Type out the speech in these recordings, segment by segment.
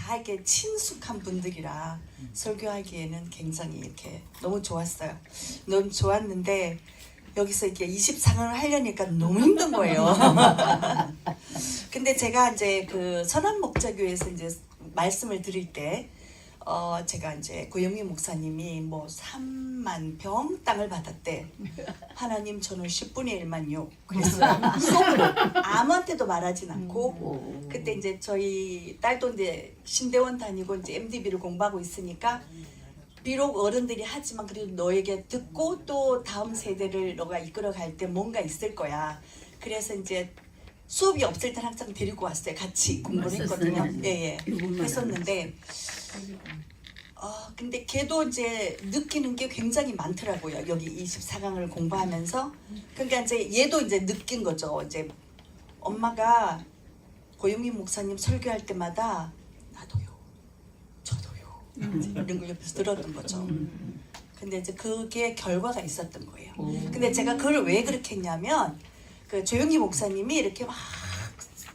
다 이렇게 친숙한 분들이라 설교하기에는 굉장히 이렇게 너무 좋았어요. 너무 좋았는데 여기서 이렇게 24강을 하려니까 너무 힘든 거예요. 근데 제가 이제 그 선한목자교회에서 이제 말씀을 드릴 때 제가 이제 고영미 목사님이 뭐 3만 병 땅을 받았대. 하나님 저는 10분의 1만요. 그랬어요. 속으로 아무한테도 말하진 않고 그때 이제 저희 딸도 이제 신대원 다니고 이제 MDB를 공부하고 있으니까 비록 어른들이 하지만 그래도 너에게 듣고 또 다음 세대를 너가 이끌어 갈 때 뭔가 있을 거야. 그래서 이제 수업이 없을 때 항상 데리고 왔어요. 같이 공부를 했거든요. 예. 했었는데 근데 걔도 이제 느끼는 게 굉장히 많더라고요. 여기 24강을 공부하면서. 그러니까 이제 얘도 이제 느낀 거죠. 이제 엄마가 고영미 목사님 설교할 때마다 나도요, 저도요, 이런 걸 옆에서 들었던 거죠. 근데 이제 그게 결과가 있었던 거예요. 근데 제가 그걸 왜 그렇게 했냐면 그 조영기 목사님이 이렇게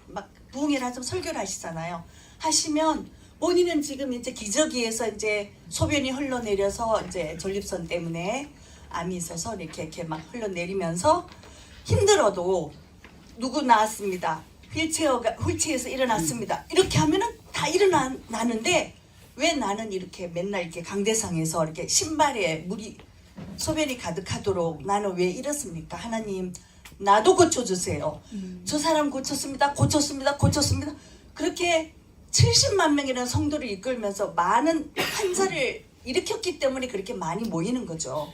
막 부흥회를 하셔서 설교를 하시잖아요. 하시면 본인은 지금 이제 기저귀에서 이제 소변이 흘러내려서 이제 전립선 때문에 암이 있어서 이렇게 막 흘러내리면서 힘들어도 누구 나왔습니다. 휠체어에서 일어났습니다. 이렇게 하면은 다 일어나는데 왜 나는 이렇게 맨날 이렇게 강대상에서 이렇게 신발에 물이 소변이 가득하도록 나는 왜 이렇습니까? 하나님 나도 고쳐주세요. 저 사람 고쳤습니다. 그렇게 70만 명이라는 성도를 이끌면서 많은 환자를 일으켰기 때문에 그렇게 많이 모이는 거죠.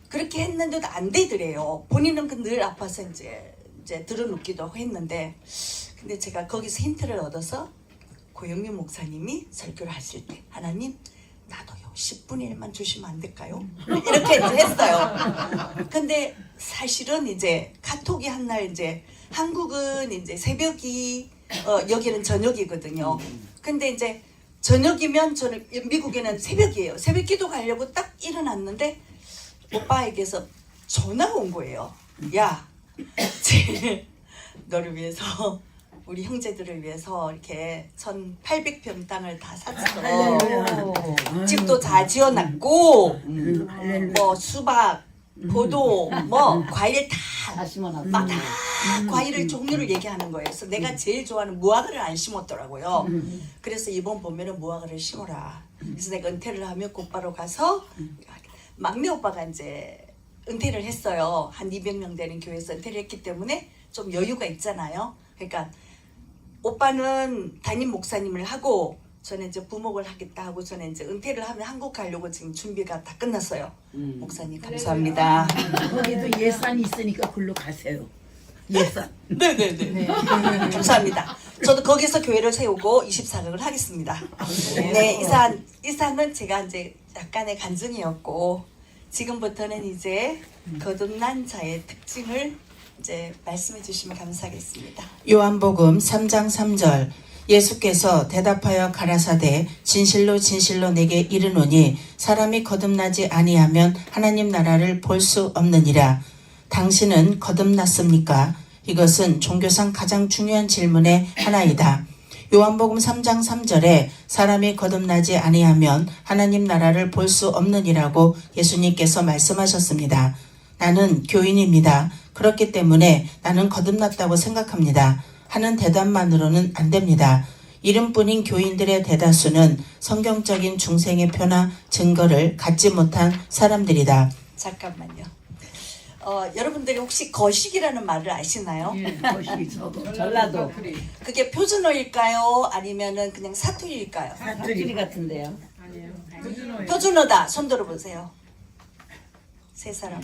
그렇게 했는데도 안 되더래요. 본인은 늘 아파서 이제 들어눕기도 했는데, 근데 제가 거기서 힌트를 얻어서 고영미 목사님이 설교를 하실 때 하나님 나도요 10분의 1만 주시면 안 될까요? 이렇게 이제 했어요. 근데 사실은 이제 카톡이 한 날 이제 한국은 이제 새벽이 여기는 저녁이거든요. 근데 이제 저녁이면 저는 미국에는 새벽이에요. 새벽 기도 가려고 딱 일어났는데 오빠에게서 전화가 온 거예요. 야, 너를 위해서 우리 형제들을 위해서 이렇게 1,800평 땅을 다 샀어. 집도 다 지어놨고 뭐 수박, 포도, 뭐 과일 다 과일을 종류를 얘기하는 거예요. 그래서 내가 제일 좋아하는 무화과를 안 심었더라고요. 그래서 이번 봄에는 무화과를 심어라. 그래서 내가 은퇴를 하면 곧바로 가서 막내 오빠가 이제 은퇴를 했어요. 한 200명 되는 교회에서 은퇴를 했기 때문에 좀 여유가 있잖아요. 그러니까 오빠는 담임 목사님을 하고 저는 이제 부목을 하겠다 하고 저는 이제 은퇴를 하면 한국 가려고 지금 준비가 다 끝났어요. 목사님 감사합니다. 거기도 예산이 있으니까 글로 가세요. 예산. 네네네. 감사합니다. 저도 거기서 교회를 세우고 24강을 하겠습니다. 네, 이 상은 제가 이제 약간의 간증이었고 지금부터는 이제 거듭난 자의 특징을 이제 말씀해 주시면 감사하겠습니다. 요한복음 3장 3절 예수께서 대답하여 가라사대 진실로 진실로 내게 이르노니 사람이 거듭나지 아니하면 하나님 나라를 볼 수 없느니라. 당신은 거듭났습니까? 이것은 종교상 가장 중요한 질문의 하나이다. 요한복음 3장 3절에 사람이 거듭나지 아니하면 하나님 나라를 볼 수 없느니라고 예수님께서 말씀하셨습니다. 나는 교인입니다. 그렇기 때문에 나는 거듭났다고 생각합니다. 하는 대답만으로는 안 됩니다. 이름뿐인 교인들의 대다수는 성경적인 중생의 표나 증거를 갖지 못한 사람들이다. 잠깐만요. 여러분들이 혹시 거식이라는 말을 아시나요? 예, 거시 전라도 그게 표준어일까요? 아니면은 그냥 사투리일까요? 사투리 같은데요. 표준어다. 손 들어보세요. 세 사람.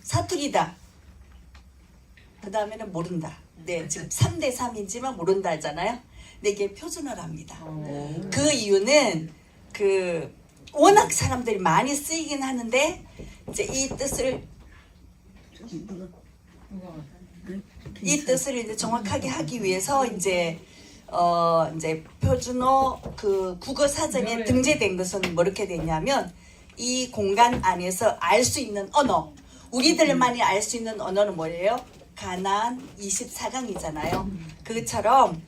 사투리다. 그 다음에는 모른다. 네, 지금 3대 3이지만 모른다 하잖아요. 근데 이게 표준어랍니다. 그 이유는 워낙 사람들이 많이 쓰이긴 하는데 이제 이 뜻을 이제 정확하게 하기 위해서 이제 표준어 국어 사전에 등재된 것은 뭐 이렇게 되냐면 이 공간 안에서 알 수 있는 언어, 우리들만이 알 수 있는 언어는 뭐예요? 가나안 24강이잖아요. 그것처럼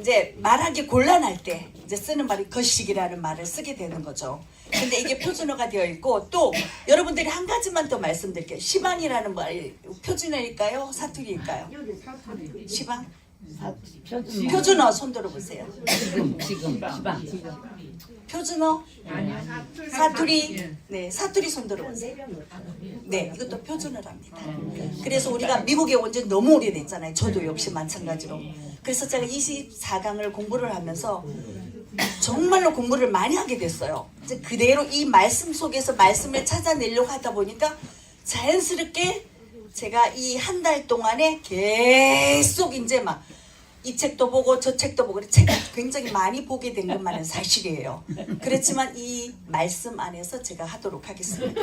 이제 말하기 곤란할 때 이제 쓰는 말이 거식이라는 말을 쓰게 되는 거죠. 근데 이게 표준어가 되어 있고 또 여러분들이 한 가지만 더 말씀드릴게요. 시방이라는 말이 표준어일까요? 사투리일까요? 시방? 표준어 손 들어보세요. 지금 시방. 표준어? 사투리? 네, 사투리 손 들어보세요. 네, 이것도 표준어랍니다. 그래서 우리가 미국에 온 지 너무 오래됐잖아요. 저도 역시 마찬가지로. 그래서 제가 24강을 공부를 하면서 정말로 공부를 많이 하게 됐어요. 이제 그대로 이 말씀 속에서 말씀을 찾아내려고 하다 보니까 자연스럽게 제가 이 한 달 동안에 계속 이제 막 이 책도 보고 저 책도 보고 책을 굉장히 많이 보게 된 것만은 사실이에요. 그렇지만 이 말씀 안에서 제가 하도록 하겠습니다.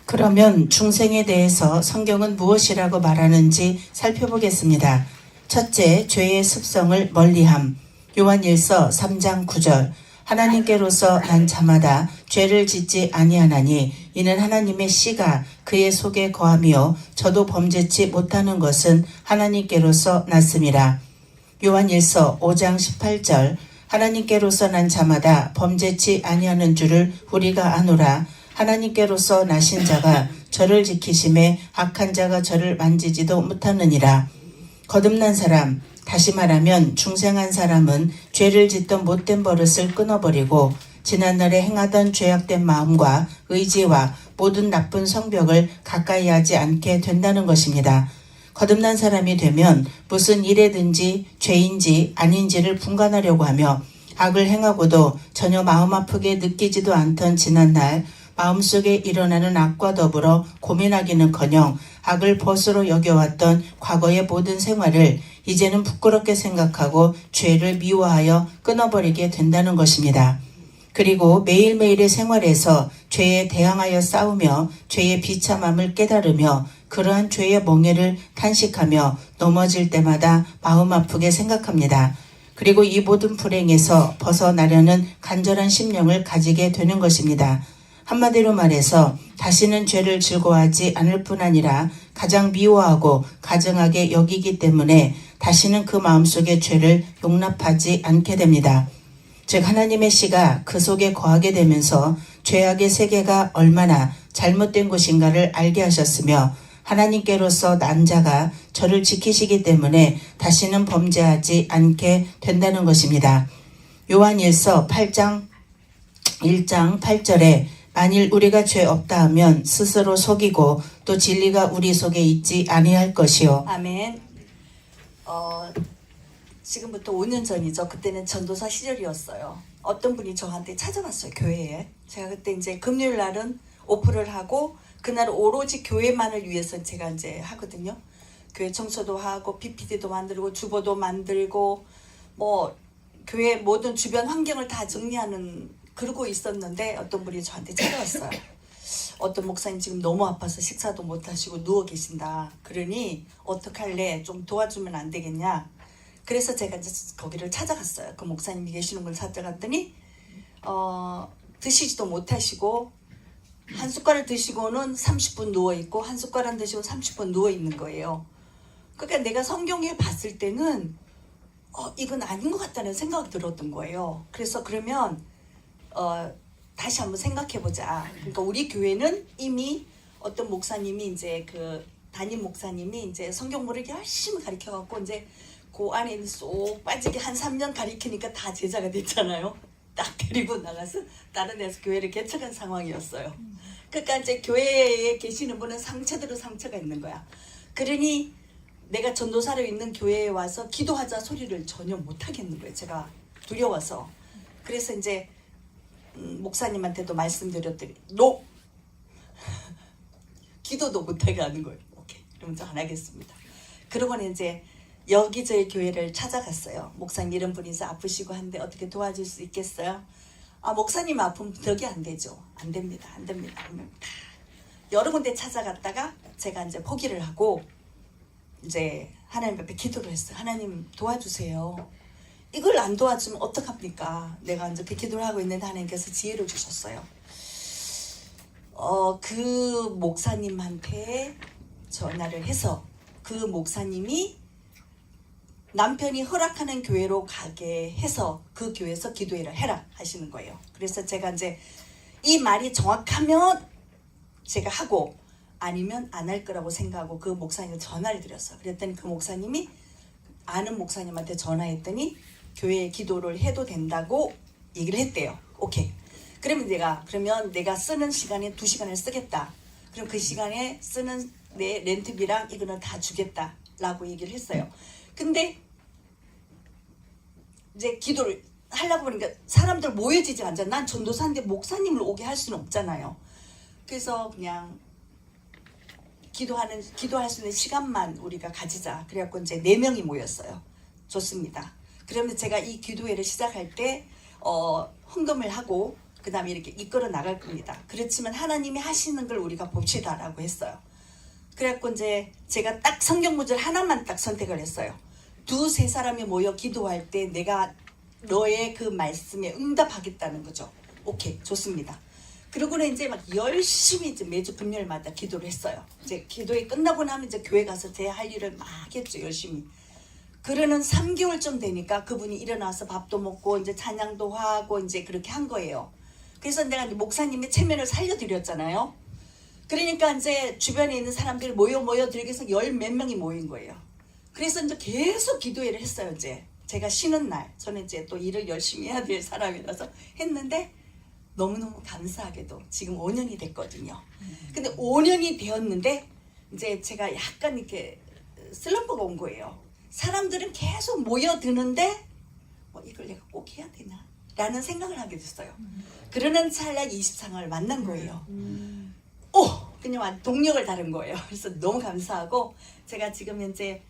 그러면 중생에 대해서 성경은 무엇이라고 말하는지 살펴보겠습니다. 첫째, 죄의 습성을 멀리함. 요한일서 3장 9절. 하나님께로서 난 자마다 죄를 짓지 아니하나니 이는 하나님의 씨가 그의 속에 거하며 저도 범죄치 못하는 것은 하나님께로서 났음이라. 요한일서 5장 18절. 하나님께로서 난 자마다 범죄치 아니하는 줄을 우리가 아노라. 하나님께로서 나신 자가 저를 지키심에 악한 자가 저를 만지지도 못하느니라. 거듭난 사람, 다시 말하면 중생한 사람은 죄를 짓던 못된 버릇을 끊어버리고 지난날에 행하던 죄악된 마음과 의지와 모든 나쁜 성벽을 가까이 하지 않게 된다는 것입니다. 거듭난 사람이 되면 무슨 일에든지 죄인지 아닌지를 분간하려고 하며 악을 행하고도 전혀 마음 아프게 느끼지도 않던 지난날 마음속에 일어나는 악과 더불어 고민하기는커녕 악을 벗으로 여겨왔던 과거의 모든 생활을 이제는 부끄럽게 생각하고 죄를 미워하여 끊어버리게 된다는 것입니다. 그리고 매일매일의 생활에서 죄에 대항하여 싸우며 죄의 비참함을 깨달으며 그러한 죄의 멍에를 탄식하며 넘어질 때마다 마음 아프게 생각합니다. 그리고 이 모든 불행에서 벗어나려는 간절한 심령을 가지게 되는 것입니다. 한마디로 말해서 다시는 죄를 즐거워하지 않을 뿐 아니라 가장 미워하고 가증하게 여기기 때문에 다시는 그 마음속의 죄를 용납하지 않게 됩니다. 즉 하나님의 씨가 그 속에 거하게 되면서 죄악의 세계가 얼마나 잘못된 것인가를 알게 하셨으며 하나님께로서 난 자가 저를 지키시기 때문에 다시는 범죄하지 않게 된다는 것입니다. 요한일서 8장 1장 8절에 만일 우리가 죄 없다 하면 스스로 속이고 또 진리가 우리 속에 있지 아니할 것이요. 아멘. 지금부터 5년 전이죠. 그때는 전도사 시절이었어요. 어떤 분이 저한테 찾아왔어요. 교회에. 제가 그때 이제 금요일 날은 오프를 하고 그날 오로지 교회만을 위해서 제가 이제 하거든요. 교회 청소도 하고 PPT도 만들고 주보도 만들고 뭐 교회 모든 주변 환경을 다 정리하는 그러고 있었는데 어떤 분이 저한테 찾아왔어요. 어떤 목사님 지금 너무 아파서 식사도 못 하시고 누워 계신다. 그러니 어떡할래? 좀 도와주면 안 되겠냐? 그래서 제가 이제 거기를 찾아갔어요. 그 목사님이 계시는 걸 찾아갔더니 드시지도 못하시고 한 숟갈을 드시고는 30분 누워있고 한 숟갈을 드시고 30분 누워있는 거예요. 그러니까 내가 성경에 봤을 때는 이건 아닌 것 같다는 생각이 들었던 거예요. 그래서 그러면 다시 한번 생각해보자. 그러니까 우리 교회는 이미 어떤 목사님이 이제 그 담임 목사님이 이제 성경물을 열심히 가르쳐갖고 이제 그 안에 쏙 빠지게 한 3년 가르치니까 다 제자가 됐잖아요. 딱 데리고 나가서 다른 데서 교회를 개척한 상황이었어요. 그러니까 이제 교회에 계시는 분은 상처대로 상처가 있는 거야. 그러니 내가 전도사로 있는 교회에 와서 기도하자 소리를 전혀 못 하겠는 거예요. 제가 두려워서. 그래서 이제 목사님한테도 말씀드렸더니 노! 기도도 못하게 하는 거예요. 오케이, 그럼 저 안 하겠습니다. 그러고는 이제 여기저기 교회를 찾아갔어요. 목사님 이런 분이 아프시고 한데 어떻게 도와줄 수 있겠어요? 목사님 아프면 덕이 안 되죠. 안 됩니다. 안 됩니다. 여러 군데 찾아갔다가 제가 이제 포기를 하고 이제 하나님 앞에 기도를 했어요. 하나님 도와주세요. 이걸 안 도와주면 어떡합니까? 내가 이제 그 기도를 하고 있는데 하나님께서 지혜를 주셨어요. 그 목사님한테 전화를 해서 그 목사님이 남편이 허락하는 교회로 가게 해서 그 교회에서 기도회를 해라 하시는 거예요. 그래서 제가 이제 이 말이 정확하면 제가 하고 아니면 안 할 거라고 생각하고 그 목사님을 전화를 드렸어요. 그랬더니 그 목사님이 아는 목사님한테 전화했더니 교회에 기도를 해도 된다고 얘기를 했대요. 오케이. 그러면 내가 쓰는 시간에 2시간을 쓰겠다. 그럼 그 시간에 쓰는 내 렌트비랑 이거는 다 주겠다라고 얘기를 했어요. 근데 이제 기도를 하려고 보니까 사람들 모여지지 않잖아. 난 전도사인데 목사님을 오게 할 수는 없잖아요. 그래서 그냥 기도할 수 있는 시간만 우리가 가지자. 그래갖고 이제 4명이 모였어요. 좋습니다. 그러면 제가 이 기도회를 시작할 때 헌금을 하고 그 다음에 이렇게 이끌어 나갈 겁니다. 그렇지만 하나님이 하시는 걸 우리가 봅시다라고 했어요. 그래갖고 이제 제가 딱 성경 구절 하나만 딱 선택을 했어요. 2-3사람이 모여 기도할 때 내가 너의 그 말씀에 응답하겠다는 거죠. 오케이, 좋습니다. 그러고는 이제 막 열심히 이제 매주 금요일마다 기도를 했어요. 이제 기도회 끝나고 나면 이제 교회 가서 제 할 일을 막 했죠, 열심히. 그러는 3개월쯤 되니까 그분이 일어나서 밥도 먹고 이제 찬양도 하고 이제 그렇게 한 거예요. 그래서 내가 이제 목사님의 체면을 살려드렸잖아요. 그러니까 이제 주변에 있는 사람들이 모여들기 위해서 10몇 명이 모인 거예요. 그래서 이제 계속 기도회를 했어요, 이제. 제가 쉬는 날. 저는 이제 또 일을 열심히 해야 될 사람이라서 했는데 너무너무 감사하게도 지금 5년이 됐거든요. 근데 5년이 되었는데 이제 제가 약간 이렇게 슬럼프가 온 거예요. 사람들은 계속 모여드는데 이걸 내가 꼭 해야 되나? 라는 생각을 하게 됐어요. 그러는 찰나 20상을 만난 거예요. 그냥 동력을 다른 거예요. 그래서 너무 감사하고 제가 지금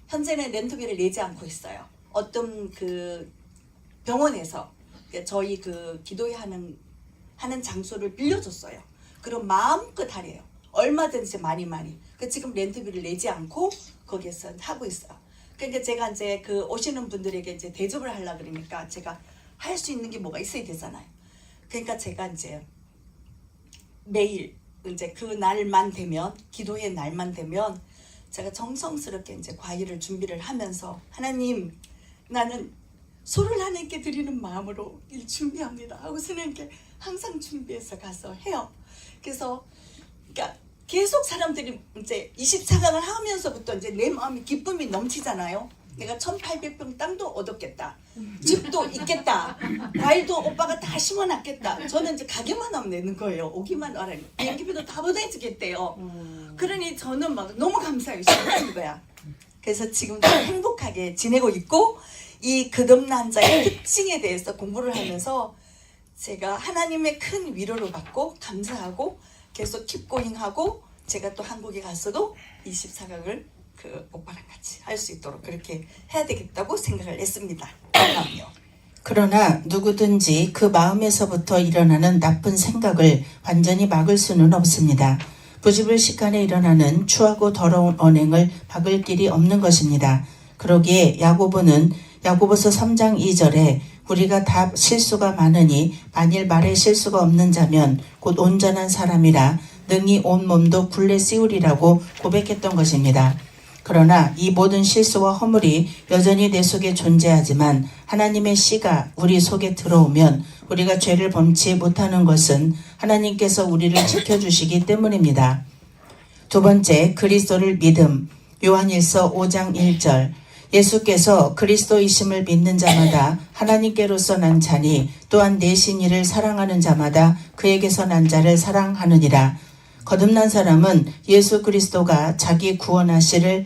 현재는 렌트비를 내지 않고 있어요. 어떤 그 병원에서 저희 그 기도회 하는 장소를 빌려줬어요. 그럼 마음껏 하래요. 얼마든지 많이. 지금 렌트비를 내지 않고 거기에서 하고 있어요. 그러니까 제가 이제 그 오시는 분들에게 이제 대접을 하려 그러니까 제가 할 수 있는 게 뭐가 있어야 되잖아요. 그러니까 제가 이제 매일 이제 그 날만 되면 기도회 날만 되면 제가 정성스럽게 이제 과일을 준비를 하면서 하나님 나는 소를 하나님께 드리는 마음으로 일 준비합니다 하고서는 이렇게 항상 준비해서 가서 해요. 그래서 그러니까 계속 사람들이 이제 24강을 하면서부터 이제 내 마음이 기쁨이 넘치잖아요. 내가 1800평 땅도 얻었겠다. 집도 있겠다. 과일도 오빠가 다 심어놨겠다. 저는 이제 가게만 하면 내는 거예요. 오기만 하라니. 비행기표도 다 보내주겠대요. 그러니 저는 막 너무 감사해요. 신나는 거야. 그래서 지금도 행복하게 지내고 있고 이 거듭난자의 특징에 대해서 공부를 하면서 제가 하나님의 큰 위로를 받고 감사하고 계속 킵고잉하고 제가 또 한국에 가서도 24강을 그 오빠랑 같이 할 수 있도록 그렇게 해야 되겠다고 생각을 했습니다. 감사합니다. 그러나 누구든지 그 마음에서부터 일어나는 나쁜 생각을 완전히 막을 수는 없습니다. 부지불식간에 일어나는 추하고 더러운 언행을 막을 길이 없는 것입니다. 그러기에 야고보는 야고보서 3장 2절에 우리가 다 실수가 많으니 만일 말에 실수가 없는 자면 곧 온전한 사람이라 능히 온 몸도 굴레 씌우리라고 고백했던 것입니다. 그러나 이 모든 실수와 허물이 여전히 내 속에 존재하지만 하나님의 씨가 우리 속에 들어오면 우리가 죄를 범치 못하는 것은 하나님께서 우리를 지켜주시기 때문입니다. 두 번째, 그리스도를 믿음. 요한일서 5장 1절. 예수께서 그리스도이심을 믿는 자마다 하나님께로서 난 자니 또한 내신 이를 사랑하는 자마다 그에게서 난 자를 사랑하느니라. 거듭난 사람은 예수 그리스도가 자기를 구원하실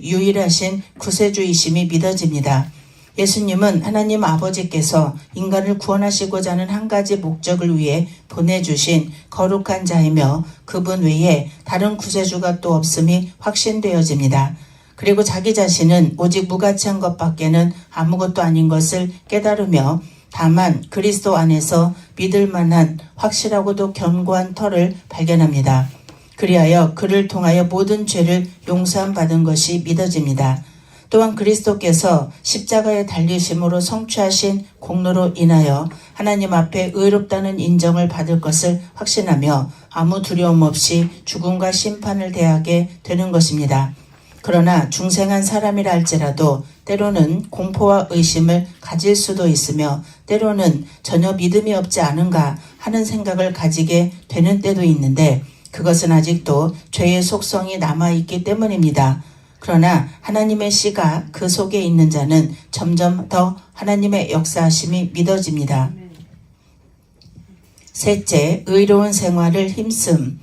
유일하신 구세주이심이 믿어집니다. 예수님은 하나님 아버지께서 인간을 구원하시고자 하는 한 가지 목적을 위해 보내주신 거룩한 자이며 그분 외에 다른 구세주가 또 없음이 확신되어집니다. 그리고 자기 자신은 오직 무가치한 것밖에는 아무것도 아닌 것을 깨달으며 다만 그리스도 안에서 믿을 만한 확실하고도 견고한 터를 발견합니다. 그리하여 그를 통하여 모든 죄를 용서함 받은 것이 믿어집니다. 또한 그리스도께서 십자가에 달리심으로 성취하신 공로로 인하여 하나님 앞에 의롭다는 인정을 받을 것을 확신하며 아무 두려움 없이 죽음과 심판을 대하게 되는 것입니다. 그러나 중생한 사람이라 할지라도 때로는 공포와 의심을 가질 수도 있으며 때로는 전혀 믿음이 없지 않은가 하는 생각을 가지게 되는 때도 있는데 그것은 아직도 죄의 속성이 남아있기 때문입니다. 그러나 하나님의 씨가 그 속에 있는 자는 점점 더 하나님의 역사하심이 믿어집니다. 셋째, 의로운 생활을 힘씀.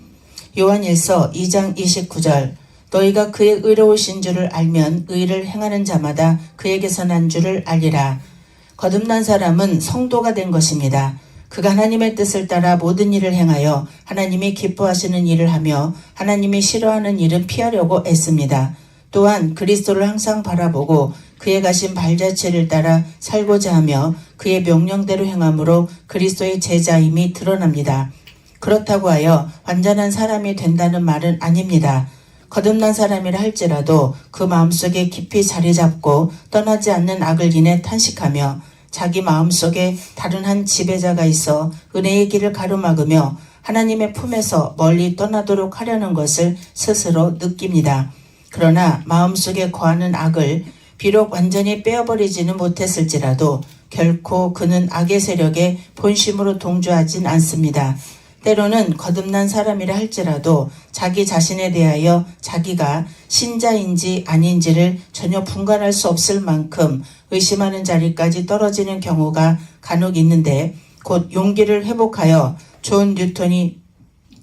요한일서 2장 29절. 너희가 그의 의로우신 줄을 알면 의를 행하는 자마다 그에게서 난 줄을 알리라. 거듭난 사람은 성도가 된 것입니다. 그가 하나님의 뜻을 따라 모든 일을 행하여 하나님이 기뻐하시는 일을 하며 하나님이 싫어하는 일은 피하려고 애씁니다. 또한 그리스도를 항상 바라보고 그의 가신 발자취를 따라 살고자 하며 그의 명령대로 행함으로 그리스도의 제자임이 드러납니다. 그렇다고 하여 완전한 사람이 된다는 말은 아닙니다. 거듭난 사람이라 할지라도 그 마음속에 깊이 자리 잡고 떠나지 않는 악을 인해 탄식하며 자기 마음속에 다른 한 지배자가 있어 은혜의 길을 가로막으며 하나님의 품에서 멀리 떠나도록 하려는 것을 스스로 느낍니다. 그러나 마음속에 거하는 악을 비록 완전히 빼어버리지는 못했을지라도 결코 그는 악의 세력에 본심으로 동조하진 않습니다. 때로는 거듭난 사람이라 할지라도 자기 자신에 대하여 자기가 신자인지 아닌지를 전혀 분간할 수 없을 만큼 의심하는 자리까지 떨어지는 경우가 간혹 있는데 곧 용기를 회복하여 존 뉴턴이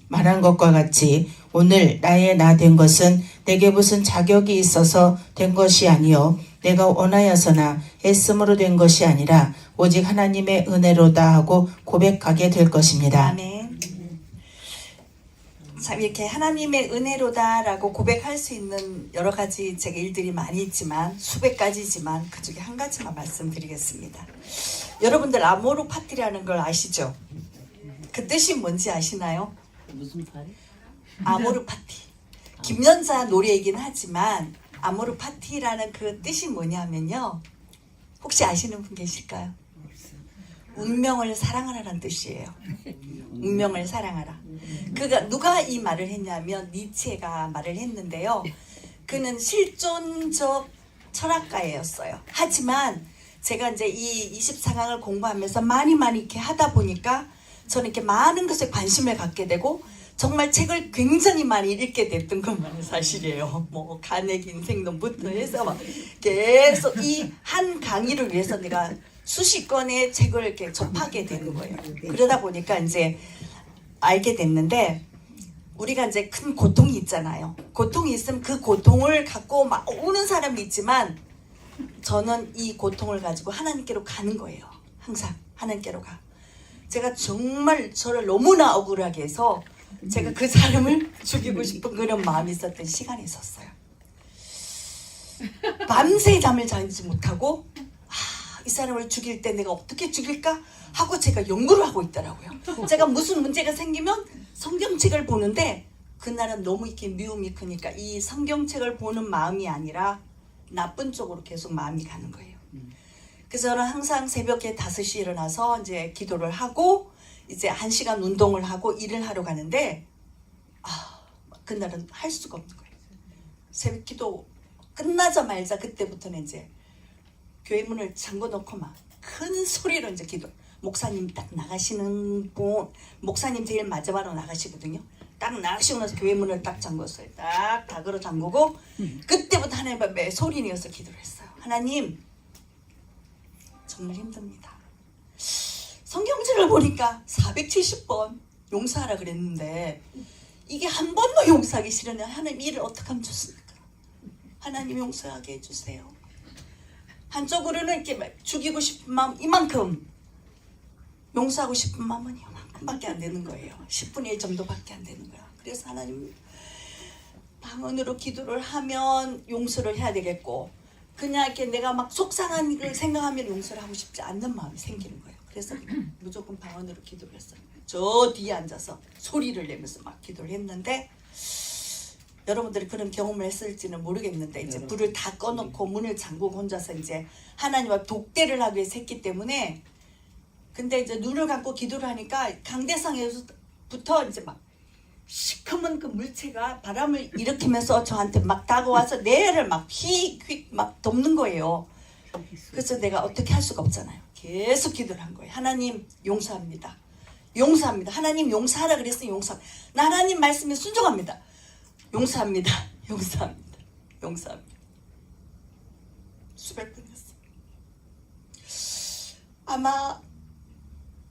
말한 것과 같이 오늘 나의 나 된 것은 내게 무슨 자격이 있어서 된 것이 아니요 내가 원하여서나 애씀으로 된 것이 아니라 오직 하나님의 은혜로다 하고 고백하게 될 것입니다. 아멘. 참 이렇게 하나님의 은혜로다라고 고백할 수 있는 여러 가지 제가 일들이 많이 있지만 수백 가지지만 그 중에 한 가지만 말씀드리겠습니다. 여러분들 아모르 파티라는 걸 아시죠? 그 뜻이 뭔지 아시나요? 무슨 파티? 아모르 파티. 김연자 노래이긴 하지만 아모르 파티라는 그 뜻이 뭐냐면요. 혹시 아시는 분 계실까요? 운명을 사랑하라는 뜻이에요. 운명을 사랑하라. 그가 누가 이 말을 했냐면 니체가 말을 했는데요. 그는 실존적 철학가였어요. 하지만 제가 이제 이 24강을 공부하면서 많이 이렇게 하다 보니까 저는 이렇게 많은 것에 관심을 갖게 되고 정말 책을 굉장히 많이 읽게 됐던 것만은 사실이에요. 뭐 간의 인생론부터 해서 막 계속 이 한 강의를 위해서 내가 수십 권의 책을 이렇게 접하게 되는 거예요. 그러다 보니까 이제 알게 됐는데 우리가 이제 큰 고통이 있잖아요. 고통이 있으면 그 고통을 갖고 막 오는 사람이 있지만 저는 이 고통을 가지고 하나님께로 가는 거예요. 항상 하나님께로 가. 제가 정말 저를 너무나 억울하게 해서 제가 그 사람을 죽이고 싶은 그런 마음이 있었던 시간이 있었어요. 밤새 잠을 자지 못하고 이 사람을 죽일 때 내가 어떻게 죽일까 하고 제가 연구를 하고 있더라고요. 제가 무슨 문제가 생기면 성경책을 보는데 그날은 너무 이렇게 미움이 크니까 이 성경책을 보는 마음이 아니라 나쁜 쪽으로 계속 마음이 가는 거예요. 그래서 저는 항상 새벽에 5시에 일어나서 이제 기도를 하고 이제 1시간 운동을 하고 일을 하러 가는데 그날은 할 수가 없는 거예요. 새벽 기도 끝나자마자 그때부터는 이제 교회 문을 잠궈 놓고 막 큰 소리로 이제 기도. 목사님 딱 나가시는 분, 목사님 제일 마지막으로 나가시거든요. 딱 나가시고 나서 교회 문을 딱 잠궜어요. 딱 닫으러 잠그고 그때부터 하나님 앞에 소리 내어서 기도를 했어요. 하나님 정말 힘듭니다. 성경책을 보니까 470번 용서하라 그랬는데 이게 한 번도 용서하기 싫으면 하나님 이를 어떻게 하면 좋습니까? 하나님 용서하게 해주세요. 한쪽으로는 이렇게 막 죽이고 싶은 마음 이만큼, 용서하고 싶은 마음은 이만큼밖에 안 되는 거예요. 10분의 1 정도밖에 안 되는 거야. 그래서 하나님 방언으로 기도를 하면 용서를 해야 되겠고 그냥 이렇게 내가 막 속상한 걸 생각하면 용서를 하고 싶지 않는 마음이 생기는 거예요. 그래서 무조건 방언으로 기도를 했어요. 저 뒤에 앉아서 소리를 내면서 막 기도를 했는데 여러분들이 그런 경험을 했을지는 모르겠는데 이제 불을 다 꺼놓고 문을 잠그고 혼자서 이제 하나님과 독대를 하기 위해서 했기 때문에 근데 이제 눈을 감고 기도를 하니까 강대상에서부터 이제 막 시커먼 그 물체가 바람을 일으키면서 저한테 막 다가와서 뇌를 막 휙휙 막 덮는 거예요. 그래서 내가 어떻게 할 수가 없잖아요. 계속 기도를 한 거예요. 하나님 용서합니다. 용서합니다. 하나님 용서하라 그랬으니 용서합니다. 나 하나님 말씀에 순종합니다. 용서합니다. 용서합니다. 용서합니다. 수백 번 했어요. 아마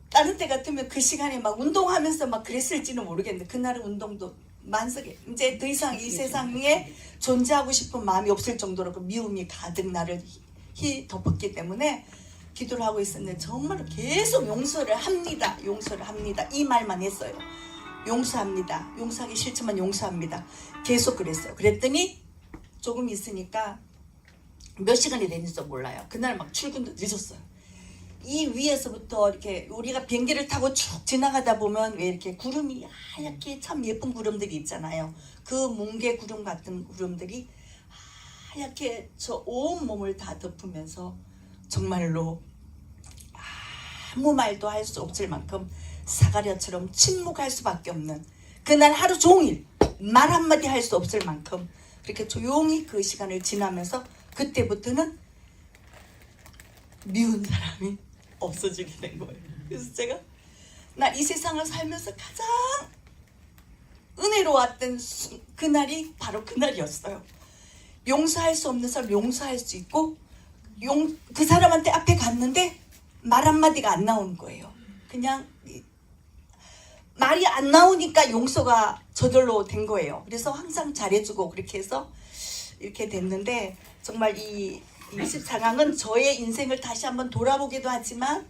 다른 때 같으면 그 시간에 막 운동하면서 막 그랬을지는 모르겠는데 그날은 운동도 만석에 이제 더 이상 이 세상에 존재하고 싶은 마음이 없을 정도로 그 미움이 가득 나를 덮었기 때문에 기도를 하고 있었는데 정말로 계속 용서를 합니다. 용서를 합니다. 이 말만 했어요. 용서합니다. 용서하기 싫지만 용서합니다. 계속 그랬어요. 그랬더니 조금 있으니까 몇 시간이 됐는지 몰라요. 그날 막 출근도 늦었어요. 이 위에서부터 이렇게 우리가 비행기를 타고 쭉 지나가다 보면 왜 이렇게 구름이 하얗게 참 예쁜 구름들이 있잖아요. 그 뭉게 구름 같은 구름들이 하얗게 저 온 몸을 다 덮으면서 정말로 아무 말도 할 수 없을 만큼 사가랴처럼 침묵할 수밖에 없는 그날 하루 종일 말 한마디 할 수 없을 만큼 그렇게 조용히 그 시간을 지나면서 그때부터는 미운 사람이 없어지게 된 거예요. 그래서 제가 나 이 세상을 살면서 가장 은혜로웠던 그날이 바로 그날이었어요. 용서할 수 없는 사람 용서할 수 있고 그 사람한테 앞에 갔는데 말 한마디가 안 나오는 거예요. 그냥 말이 안 나오니까 용서가 저절로 된 거예요. 그래서 항상 잘해주고 그렇게 해서 이렇게 됐는데 정말 이 24강은 저의 인생을 다시 한번 돌아보기도 하지만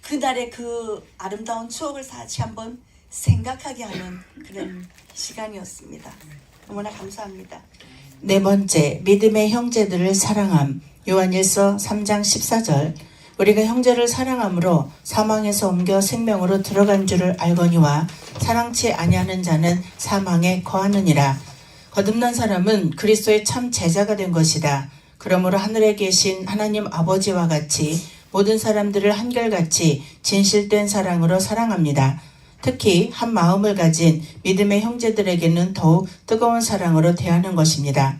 그날의 그 아름다운 추억을 다시 한번 생각하게 하는 그런 시간이었습니다. 너무나 감사합니다. 네 번째, 믿음의 형제들을 사랑함. 요한일서 3장 14절. 우리가 형제를 사랑함으로 사망에서 옮겨 생명으로 들어간 줄을 알거니와 사랑치 아니하는 자는 사망에 거하느니라. 거듭난 사람은 그리스도의 참 제자가 된 것이다. 그러므로 하늘에 계신 하나님 아버지와 같이 모든 사람들을 한결같이 진실된 사랑으로 사랑합니다. 특히 한 마음을 가진 믿음의 형제들에게는 더욱 뜨거운 사랑으로 대하는 것입니다.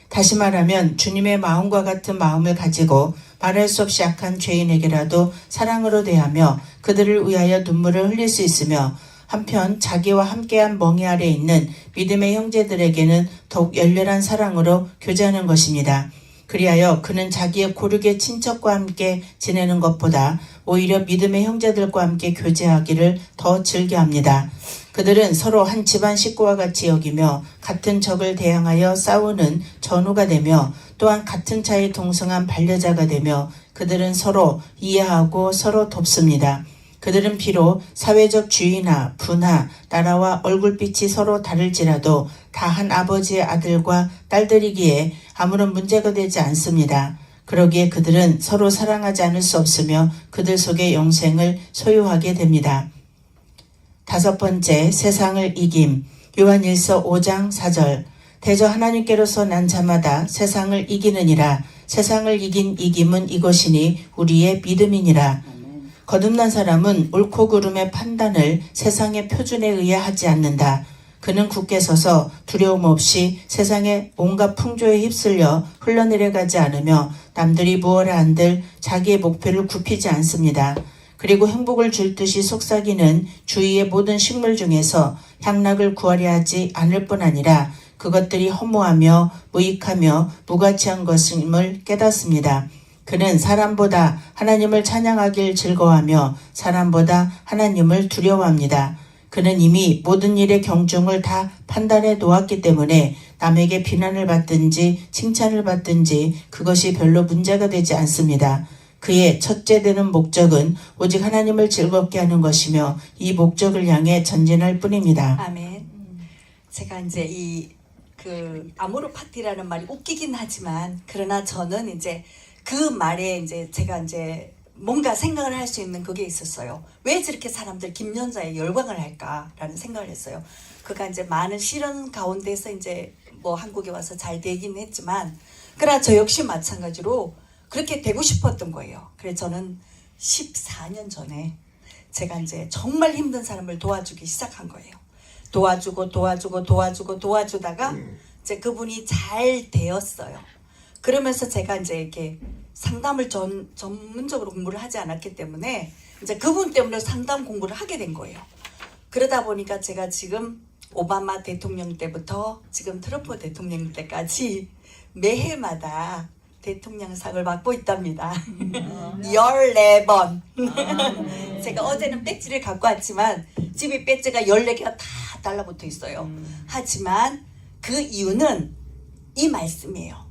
다시 말하면 주님의 마음과 같은 마음을 가지고 말할 수 없이 약한 죄인에게라도 사랑으로 대하며 그들을 위하여 눈물을 흘릴 수 있으며 한편 자기와 함께한 멍에 아래 있는 믿음의 형제들에게는 더욱 열렬한 사랑으로 교제하는 것입니다. 그리하여 그는 자기의 고륙의 친척과 함께 지내는 것보다 오히려 믿음의 형제들과 함께 교제하기를 더 즐겨합니다. 그들은 서로 한 집안 식구와 같이 여기며 같은 적을 대항하여 싸우는 전우가 되며 또한 같은 차에 동승한 반려자가 되며 그들은 서로 이해하고 서로 돕습니다. 그들은 비록 사회적 주의나 부나 나라와 얼굴빛이 서로 다를지라도 다 한 아버지의 아들과 딸들이기에 아무런 문제가 되지 않습니다. 그러기에 그들은 서로 사랑하지 않을 수 없으며 그들 속에 영생을 소유하게 됩니다. 다섯 번째, 세상을 이김. 요한일서 5장 4절. 대저 하나님께로서 난 자마다 세상을 이기느니라. 세상을 이긴 이김은 이것이니 우리의 믿음이니라. 거듭난 사람은 옳고 그름의 판단을 세상의 표준에 의해 하지 않는다. 그는 굳게 서서 두려움 없이 세상의 온갖 풍조에 휩쓸려 흘러내려가지 않으며 남들이 무엇을 한들 자기의 목표를 굽히지 않습니다. 그리고 행복을 줄 듯이 속삭이는 주위의 모든 식물 중에서 향락을 구하려 하지 않을 뿐 아니라 그것들이 허무하며 무익하며 무가치한 것임을 깨닫습니다. 그는 사람보다 하나님을 찬양하길 즐거워하며 사람보다 하나님을 두려워합니다. 그는 이미 모든 일의 경중을 다 판단해 놓았기 때문에 남에게 비난을 받든지 칭찬을 받든지 그것이 별로 문제가 되지 않습니다. 그의 첫째 되는 목적은 오직 하나님을 즐겁게 하는 것이며 이 목적을 향해 전진할 뿐입니다. 아멘. 제가 이제 아모르 파티라는 말이 웃기긴 하지만 그러나 저는 이제 그 말에 이제 제가 이제 뭔가 생각을 할 수 있는 그게 있었어요. 왜 저렇게 사람들 김연자에 열광을 할까라는 생각을 했어요. 그가 이제 많은 시련 가운데서 이제 뭐 한국에 와서 잘 되긴 했지만 그러나 저 역시 마찬가지로 그렇게 되고 싶었던 거예요. 그래서 저는 14년 전에 제가 이제 정말 힘든 사람을 도와주기 시작한 거예요. 도와주다가 이제 그분이 잘 되었어요. 그러면서 제가 이제 이렇게 상담을 전문적으로 공부를 하지 않았기 때문에 이제 그분 때문에 상담 공부를 하게 된 거예요. 그러다 보니까 제가 지금 오바마 대통령 때부터 지금 트럼프 대통령 때까지 매해마다 대통령상을 받고 있답니다. 14번. 제가 어제는 배지를 갖고 왔지만 집에 배지가 14개가 다 달라붙어 있어요. 하지만 그 이유는 이 말씀이에요.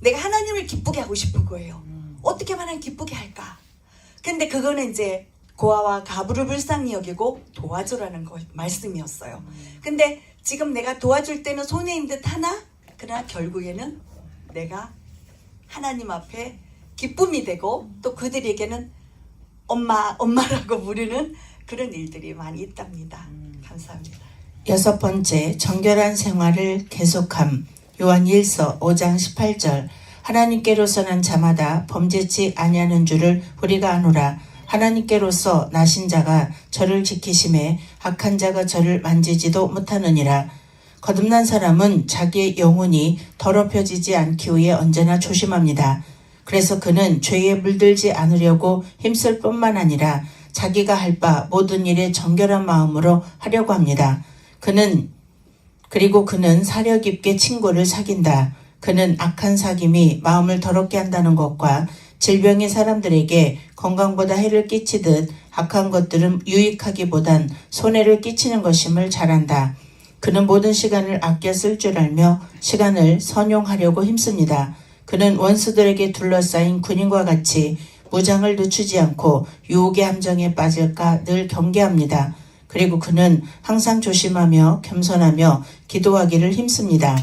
내가 하나님을 기쁘게 하고 싶은 거예요. 어떻게 하면 하나님 기쁘게 할까? 근데 그거는 이제 고아와 가부를 불쌍히 여기고 도와주라는 말씀이었어요. 근데 지금 내가 도와줄 때는 손해인 듯 하나? 그러나 결국에는 내가 하나님 앞에 기쁨이 되고 또 그들에게는 엄마라고 부르는 그런 일들이 많이 있답니다. 감사합니다. 6번째, 정결한 생활을 계속함. 요한 1서 5장 18절. 하나님께로서 난 자마다 범죄치 아니하는 줄을 우리가 아노라. 하나님께로서 나신 자가 저를 지키심에 악한 자가 저를 만지지도 못하느니라. 거듭난 사람은 자기의 영혼이 더럽혀지지 않기 위해 언제나 조심합니다. 그래서 그는 죄에 물들지 않으려고 힘쓸 뿐만 아니라 자기가 할 바 모든 일에 정결한 마음으로 하려고 합니다. 그리고 그는 사려 깊게 친구를 사귄다. 그는 악한 사귐이 마음을 더럽게 한다는 것과 질병이 사람들에게 건강보다 해를 끼치듯 악한 것들은 유익하기보단 손해를 끼치는 것임을 잘 안다. 그는 모든 시간을 아껴 쓸 줄 알며 시간을 선용하려고 힘씁니다. 그는 원수들에게 둘러싸인 군인과 같이 무장을 늦추지 않고 유혹의 함정에 빠질까 늘 경계합니다. 그리고 그는 항상 조심하며 겸손하며 기도하기를 힘씁니다.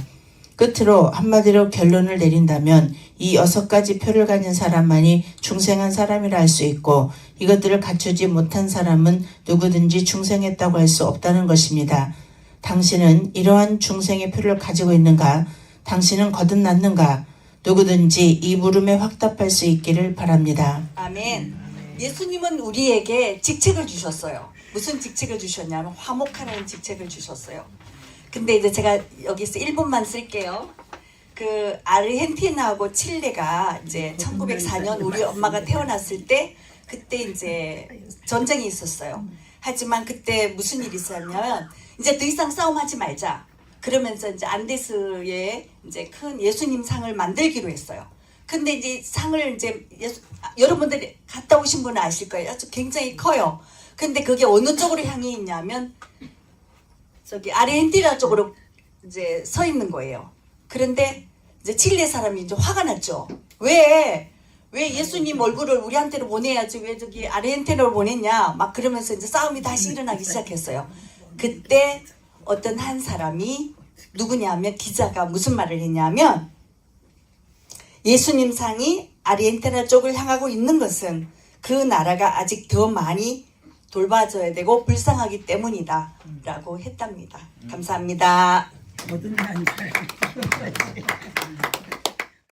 끝으로 한마디로 결론을 내린다면 이 6가지 표를 가진 사람만이 중생한 사람이라 할 수 있고 이것들을 갖추지 못한 사람은 누구든지 중생했다고 할 수 없다는 것입니다. 당신은 이러한 중생의 표를 가지고 있는가? 당신은 거듭났는가? 누구든지 이 물음에 확답할 수 있기를 바랍니다. 아멘. 예수님은 우리에게 직책을 주셨어요. 무슨 직책을 주셨냐면 화목하라는 직책을 주셨어요. 근데 이제 제가 여기서 1분만 쓸게요. 그 아르헨티나하고 칠레가 이제 1904년 우리 엄마가 태어났을 때 그때 이제 전쟁이 있었어요. 하지만 그때 무슨 일이 있었냐면 이제 더 이상 싸움하지 말자. 그러면서 이제 안데스에 이제 큰 예수님 상을 만들기로 했어요. 근데 이제 상을 이제 여러분들이 갔다 오신 분은 아실 거예요. 아주 굉장히 커요. 근데 그게 어느 쪽으로 향해 있냐면 저기 아르헨티나 쪽으로 이제 서 있는 거예요. 그런데 이제 칠레 사람이 이제 화가 났죠. 왜 예수님 얼굴을 우리한테로 보내야지 왜 저기 아르헨티나로 보냈냐 막 그러면서 이제 싸움이 다시 일어나기 시작했어요. 그때 어떤 한 사람이 누구냐면 기자가 무슨 말을 했냐면 예수님 상이 아르헨티나 쪽을 향하고 있는 것은 그 나라가 아직 더 많이 돌봐줘야 되고 불쌍하기 때문이다 라고 했답니다. 감사합니다. 거듭난 사람.